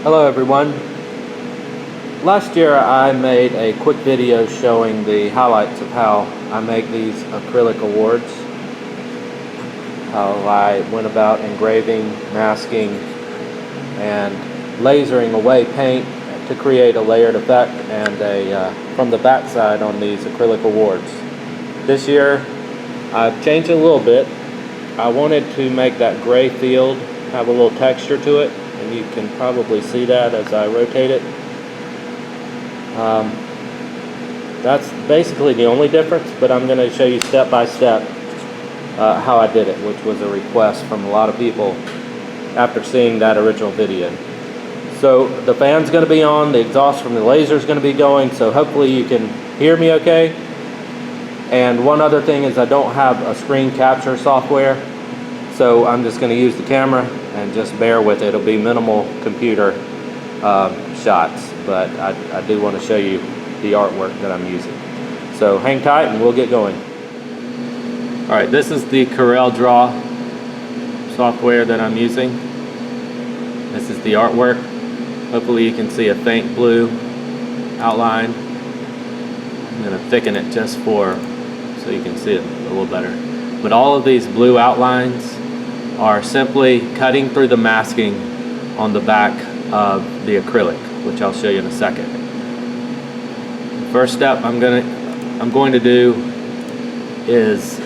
Hello everyone. Last year I made a quick video showing the highlights of how I make these acrylic awards. How I went about engraving, masking, and lasering away paint to create a layered effect and from the backside on these acrylic awards. This year I've changed it a little bit. I wanted to make that gray field have a little texture to it, and you can probably see that as I rotate it. That's basically the only difference, but I'm going to show you step by step how I did it, which was a request from a lot of people after seeing that original video. So the fan's going to be on, the exhaust from the laser is going to be going, so hopefully you can hear me okay. And one other thing is I don't have a screen capture software, so I'm just going to use the camera and just bear with it. It'll be minimal computer shots, but I do want to show you the artwork that I'm using. So hang tight and we'll get going. Alright, this is the Corel Draw software that I'm using. This is the artwork. Hopefully you can see a faint blue outline. I'm going to thicken it just so you can see it a little better. But all of these blue outlines are simply cutting through the masking on the back of the acrylic, which I'll show you in a second. The first step I'm going to do is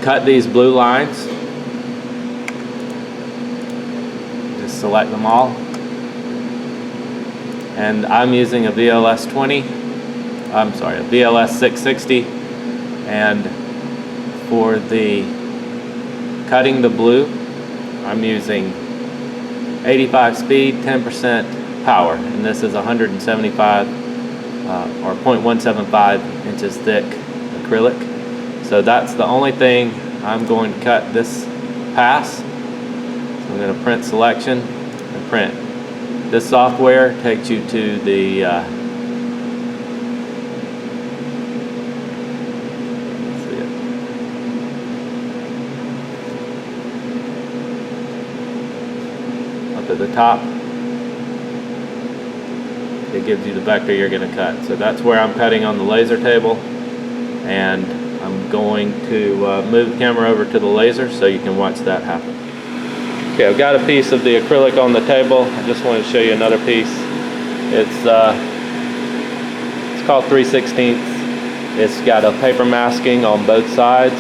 cut these blue lines. Just select them all. And I'm using a VLS 660, and for the cutting the blue I'm using 85 speed, 10% power, and this is 175 or 0.175 inches thick acrylic. So that's the only thing I'm going to cut this pass. So I'm going to print selection and print. This software takes you to the up at the top. It gives you the vector you're going to cut. So that's where I'm cutting on the laser table, and I'm going to move the camera over to the laser so you can watch that happen. Okay, I've got a piece of the acrylic on the table. I just want to show you another piece. It's called 3/16. It's got a paper masking on both sides,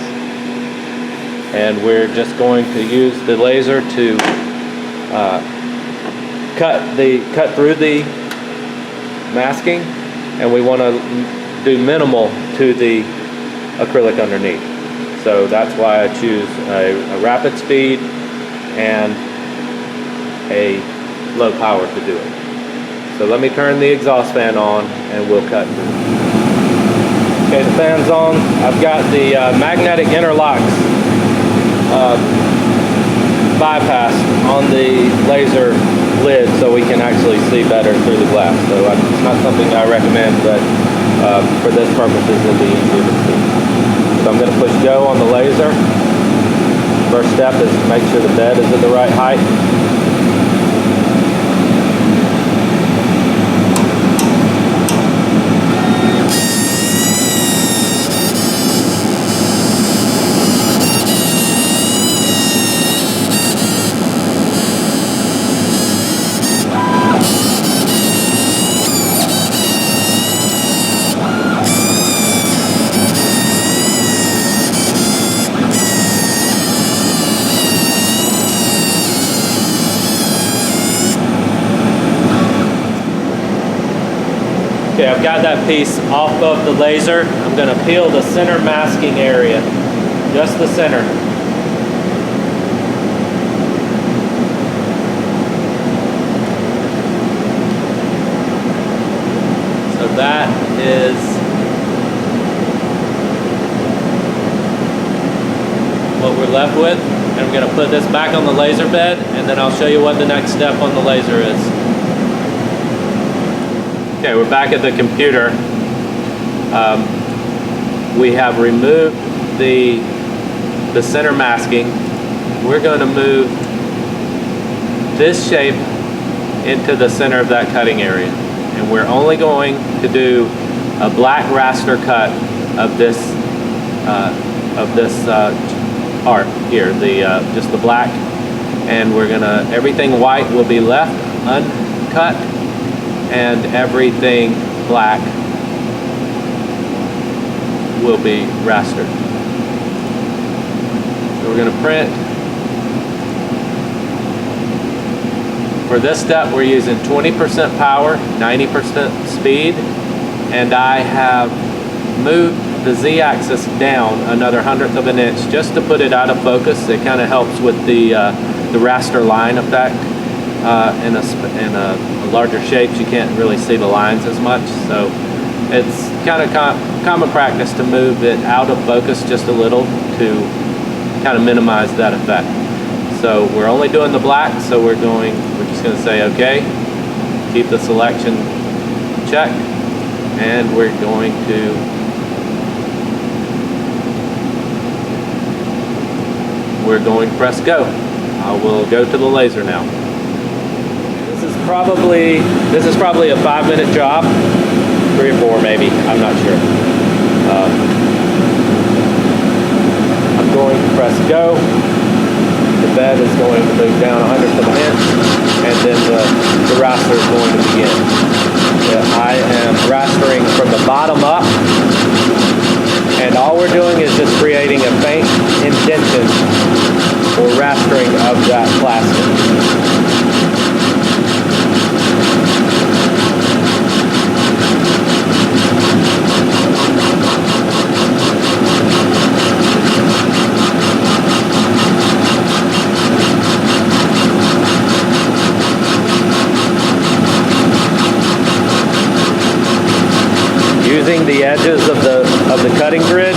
and we're just going to use the laser to cut through the masking, and we want to do minimal to the acrylic underneath. So that's why I choose a rapid speed and a low power to do it. So let me turn the exhaust fan on and we'll cut through. Okay, the fan's on. I've got the magnetic interlocks bypassed on the laser lid so we can actually see better through the glass. So it's not something I recommend, but for this purposes it'll be easier to see. So I'm going to push go on the laser. First step is to make sure the bed is at the right height. Okay, I've got that piece off of the laser. I'm going to peel the center masking area, just the center. So that is what we're left with. And I'm going to put this back on the laser bed, and then I'll show you what the next step on the laser is. Okay, we're back at the computer. We have removed the center masking. We're going to move this shape into the center of that cutting area. And we're only going to do a black raster cut of this art here, just the black. And we're gonna, everything white will be left uncut, and everything black will be rastered. So we're gonna print. For this step, we're using 20% power, 90% speed, and I have moved the z-axis down another 1/100 of an inch just to put it out of focus. It kind of helps with the raster line effect. In a larger shapes, you can't really see the lines as much, so it's kind of common practice to move it out of focus just a little to kind of minimize that effect. So we're only doing the black, so we're just going to say okay, keep the selection checked, and we're going to press go. I will go to the laser now. This is probably a 5-minute job, 3 or 4 maybe, I'm not sure. I'm going to press go. The bed is going to move down 1/100 of an inch, and then the raster is going to begin. I am rastering from the bottom up, and all we're doing is just creating a faint indentation or rastering of that plastic. Using the edges of the cutting grid,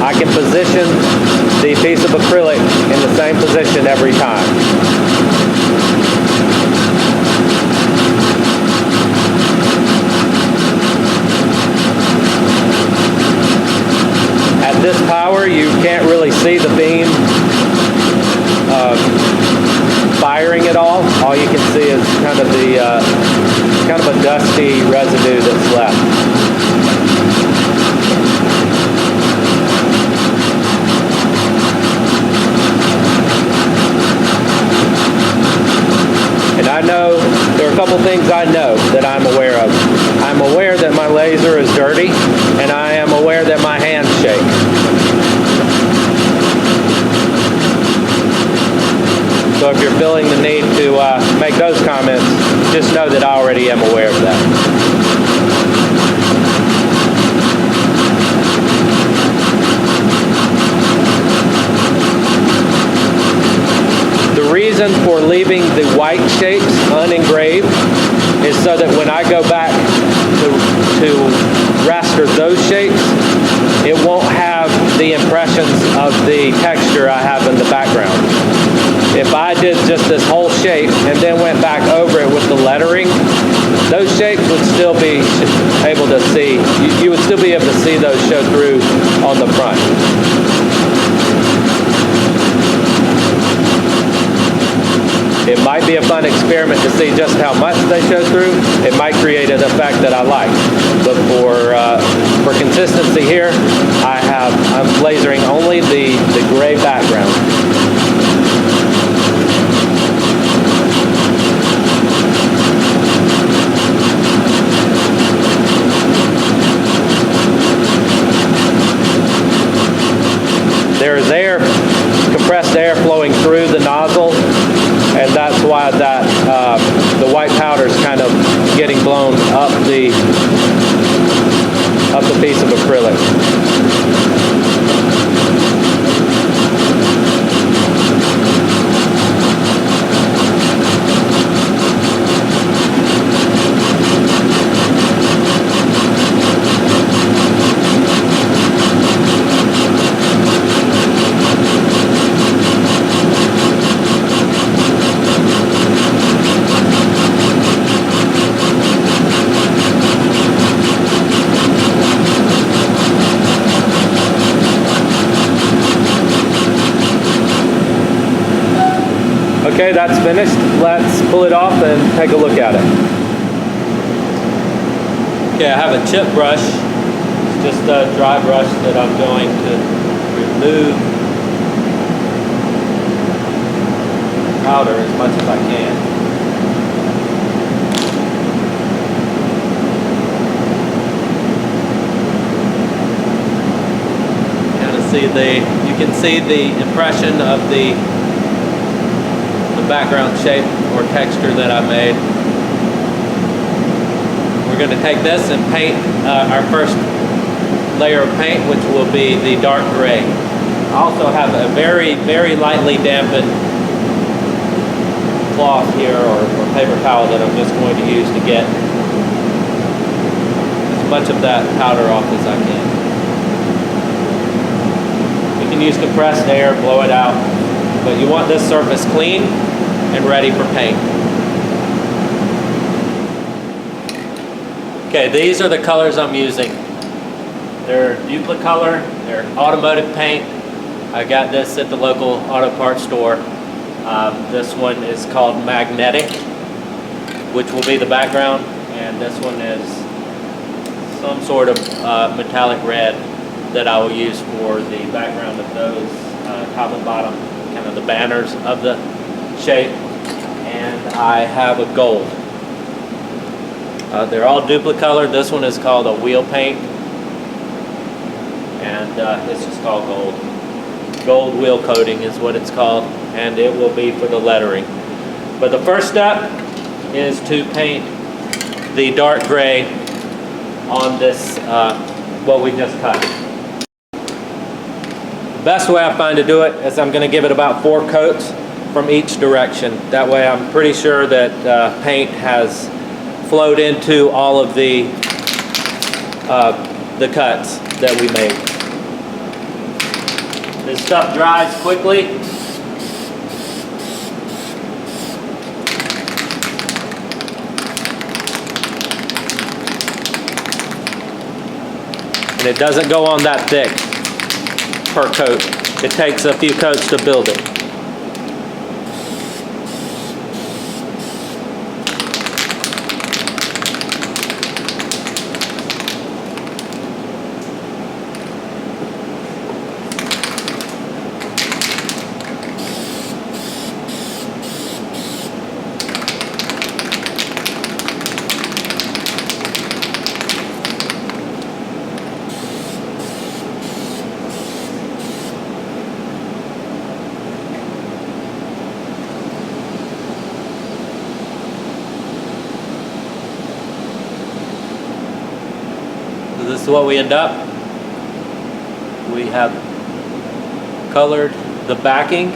I can position the piece of acrylic in the same position every time. At this power, you can't really see the beam firing at all. All you can see is kind of a dusty residue that's left. And I know, there are a couple things I know that I'm aware of. I'm aware that my laser is dirty, and I am aware that my hands shake. So if you're feeling the need to make those comments, just know that I already am aware of that. The reason for leaving the white shapes unengraved is so that when I go back to raster those shapes, it won't have the impressions of the texture I have in the background. If I did just this whole shape and then went back over it with the lettering, those shapes would still be able to see, you would still be able to see those show through on the front. It might be a fun experiment to see just how much they show through. It might create an effect that I like. But for consistency here, I'm lasering only the gray background. There is air, compressed air flowing through the nozzle, and that's why the white powder is kind of getting blown up the piece of acrylic. Okay, that's finished. Let's pull it off and take a look at it. Okay, I have a chip brush. It's just a dry brush that I'm going to remove powder as much as I can. Kind of see you can see the impression of the background shape or texture that I made. We're going to take this and paint our first layer of paint, which will be the dark gray. I also have a very, very lightly dampened cloth here or paper towel that I'm just going to use to get as much of that powder off as I can. You can use compressed air, blow it out, but you want this surface clean and ready for paint. Okay, these are the colors I'm using. They're Duplicolor, they're automotive paint. I got this at the local auto parts store. This one is called Magnetic, which will be the background, and this one is some sort of metallic red that I will use for the background of those top and bottom, kind of the banners of the shape. And I have a gold. They're all Duplicolor. This one is called a wheel paint, and it's just called gold. Gold wheel coating is what it's called, and it will be for the lettering. But the first step is to paint the dark gray on this, what we just cut. The best way I find to do it is I'm going to give it about 4 coats from each direction. That way I'm pretty sure that paint has flowed into all of the cuts that we made. This stuff dries quickly. And it doesn't go on that thick per coat. It takes a few coats to build it. This is what we end up. We have colored the backing.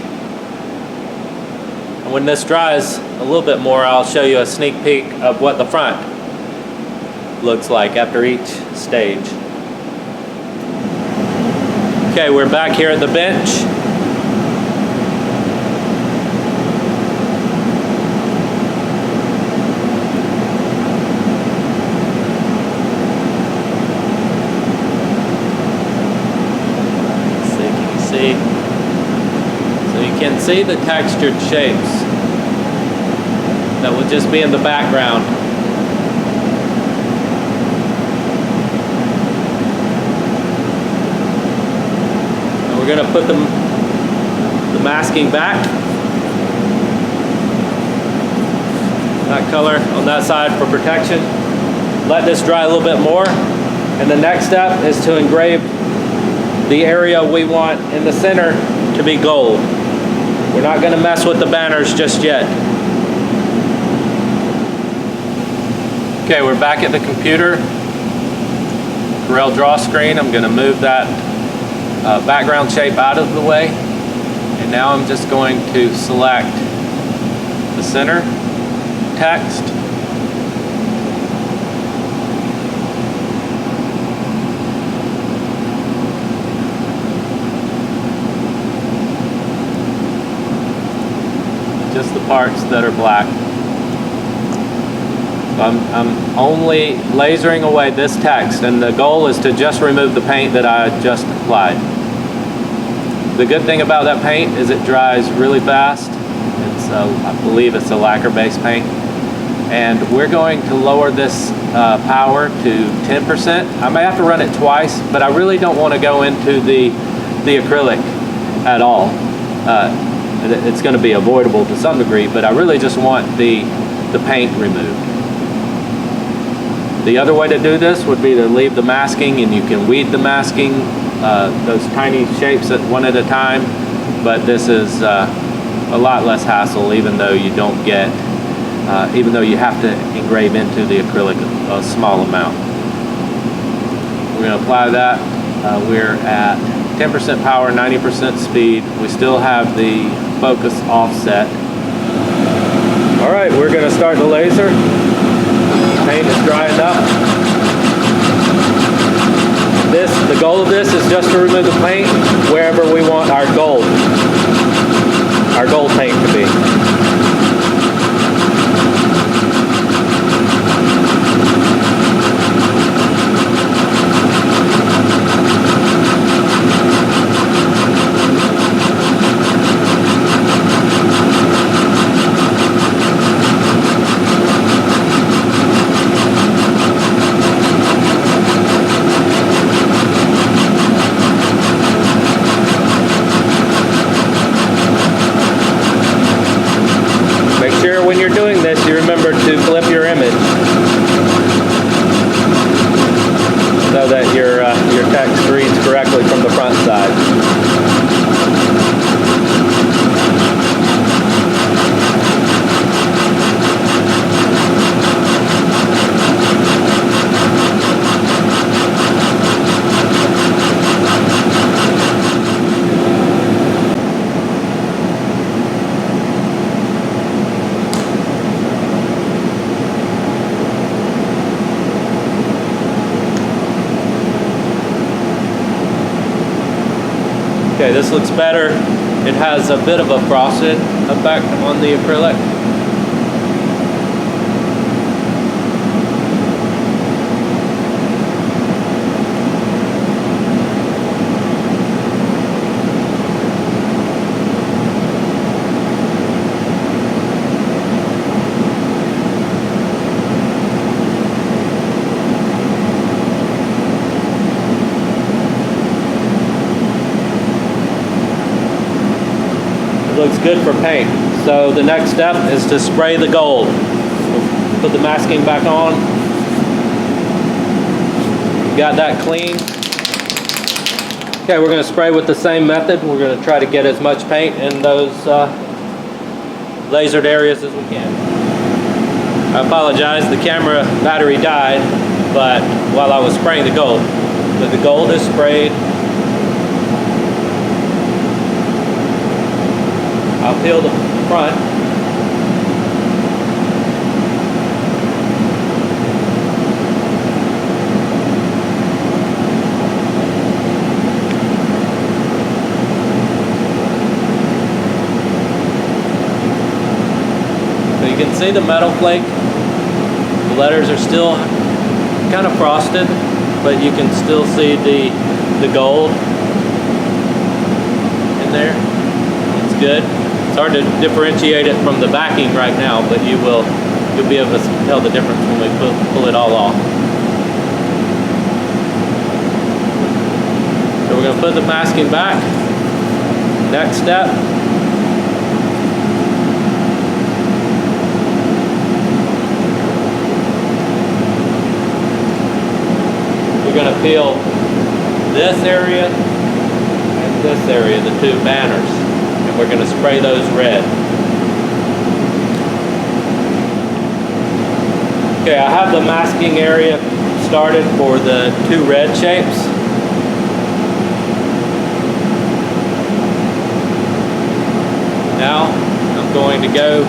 And when this dries a little bit more, I'll show you a sneak peek of what the front looks like after each stage. Okay, we're back here at the bench. So you can see the textured shapes that will just be in the background. And we're going to put the masking back. That color on that side for protection. Let this dry a little bit more. And the next step is to engrave the area we want in the center to be gold. We're not going to mess with the banners just yet. Okay, we're back at the computer. Corel Draw screen. I'm going to move that background shape out of the way. And now I'm just going to select the center text. Just the parts that are black. So I'm only lasering away this text, and the goal is to just remove the paint that I just applied. The good thing about that paint is it dries really fast. It's I believe it's a lacquer-based paint. And we're going to lower this power to 10%. I may have to run it twice, but I really don't want to go into the acrylic at all. It's going to be avoidable to some degree, but I really just want the paint removed. The other way to do this would be to leave the masking, and you can weed the masking, those tiny shapes one at a time, but this is a lot less hassle, even though you don't get even though you have to engrave into the acrylic a small amount. We're going to apply that. We're at 10% power, 90% speed. We still have the focus offset. All right, we're going to start the laser. Paint is drying up. The goal of this is just to remove the paint wherever we want our gold paint to be. When you're doing this, you remember to flip your image so that your text reads correctly from the front side. Okay, this looks better. It has a bit of a frosted effect on the acrylic. Looks good for paint. So the next step is to spray the gold. Put the masking back on. Got that clean. Okay, we're going to spray with the same method. We're going to try to get as much paint in those lasered areas as we can. I apologize, the camera battery died, but while I was spraying the gold. But the gold is sprayed. I'll peel the front. So you can see the metal flake. The letters are still kind of frosted, but you can still see the gold in there. It's good. It's hard to differentiate it from the backing right now, but you'll be able to tell the difference when we pull it all off. So we're going to put the masking back. Next step. We're going to peel this area and this area, the two banners. We're going to spray those red. Okay, I have the masking area started for the two red shapes. Now I'm going to go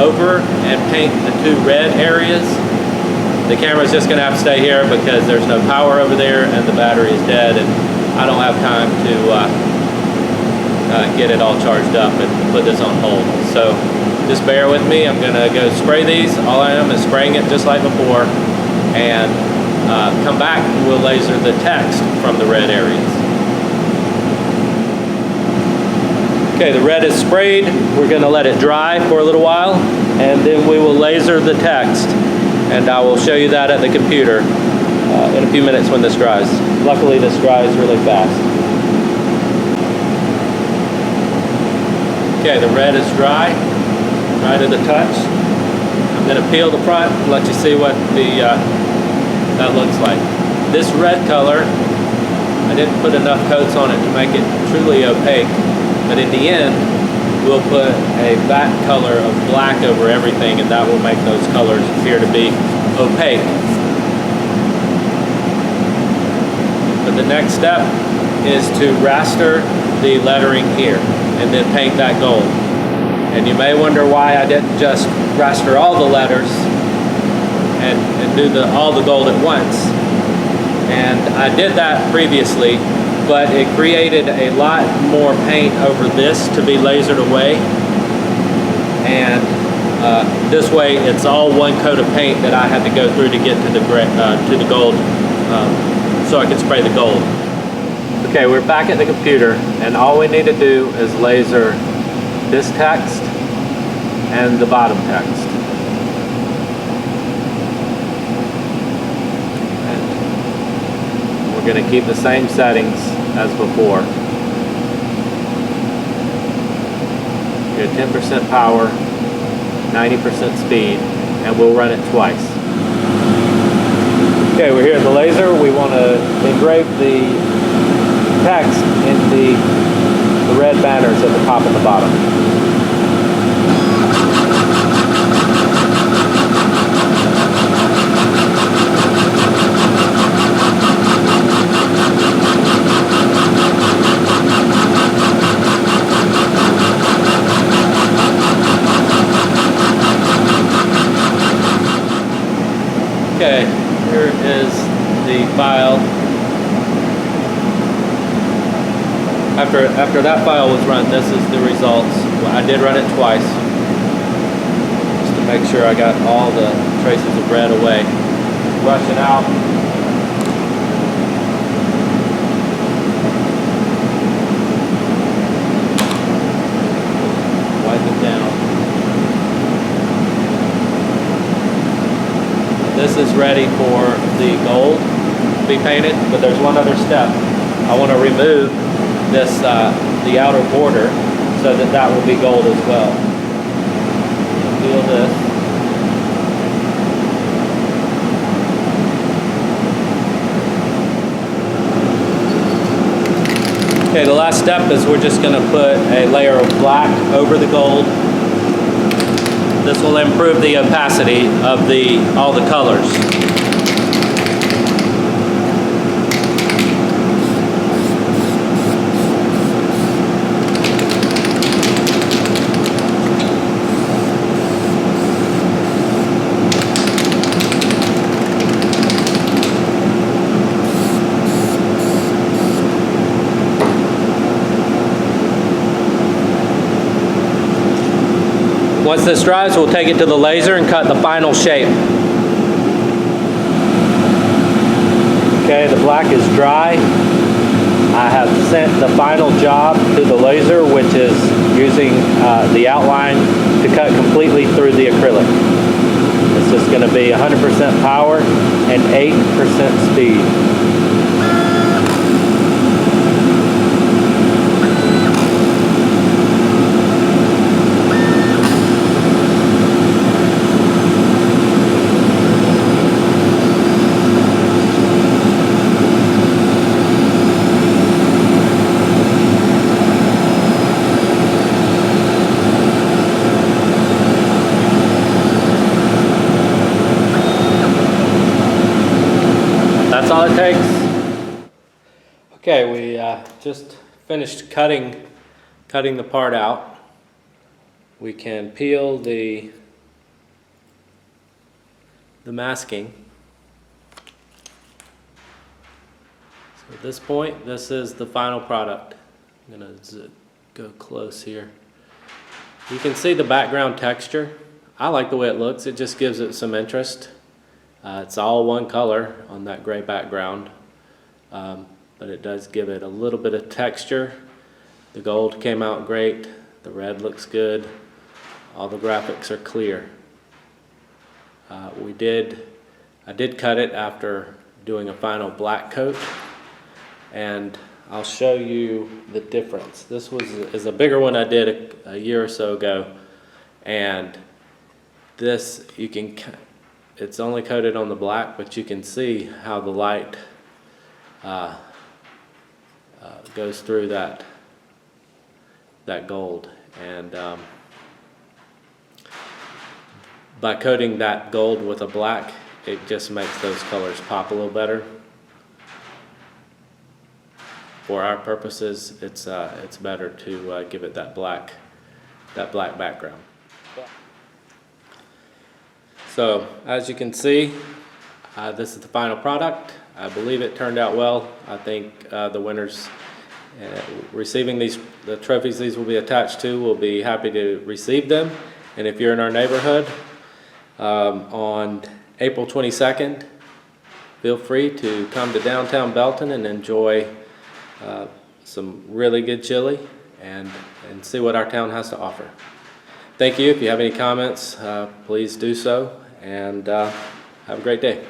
over and paint the two red areas. The camera's just going to have to stay here because there's no power over there and the battery is dead, and I don't have time to get it all charged up and put this on hold. So just bear with me. I'm gonna go spray these. All I am is spraying it just like before, and come back and we'll laser the text from the red areas. Okay, the red is sprayed. We're going to let it dry for a little while, and then we will laser the text. And I will show you that at the computer in a few minutes when this dries. Luckily, this dries really fast. Okay, the red is dry to the touch. I'm going to peel the front and let you see what that looks like. This red color, I didn't put enough coats on it to make it truly opaque, but in the end, we'll put a back color of black over everything, and that will make those colors appear to be opaque. But the next step is to raster the lettering here and then paint that gold. And you may wonder why I didn't just raster all the letters and do all the gold at once. And I did that previously, but it created a lot more paint over this to be lasered away. And this way, it's all one coat of paint that I had to go through to get to the gold, so I could spray the gold. Okay, we're back at the computer, and all we need to do is laser this text and the bottom text. And we're going to keep the same settings as before. You're at 10% power, 90% speed, and we'll run it twice. Okay, we're here at the laser. We want to engrave the text in the red banners at the top and the bottom. Okay, here is the file. After that file was run, this is the results. I did run it twice, just to make sure I got all the traces of red away. Brush it out. Wipe it down. This is ready for the gold to be painted, but there's one other step. I want to remove this, the outer border, so that will be gold as well. Peel this. Okay, the last step is we're just going to put a layer of black over the gold. This will improve the opacity of all the colors. Once this dries, we'll take it to the laser and cut the final shape. Okay, the black is dry. I have sent the final job to the laser, which is using the outline to cut completely through the acrylic. It's just going to be 100% power and 8% speed. That's all it takes. Okay, we just finished cutting the part out. We can peel the masking. So at this point, this is the final product. I'm gonna go close here. You can see the background texture. I like the way it looks. It just gives it some interest. It's all one color on that gray background, but it does give it a little bit of texture. The gold came out great, the red looks good, all the graphics are clear. I did cut it after doing a final black coat, and I'll show you the difference. This is a bigger one I did a year or so ago, and this it's only coated on the black, but you can see how the light goes through that gold, and by coating that gold with a black, it just makes those colors pop a little better. For our purposes, it's better to give it that black background. So as you can see, this is the final product. I believe it turned out well. I think the winners receiving the trophies these will be attached to will be happy to receive them. And if you're in our neighborhood on April 22nd, feel free to come to downtown Belton and enjoy some really good chili and see what our town has to offer. Thank you. If you have any comments, please do so, and have a great day.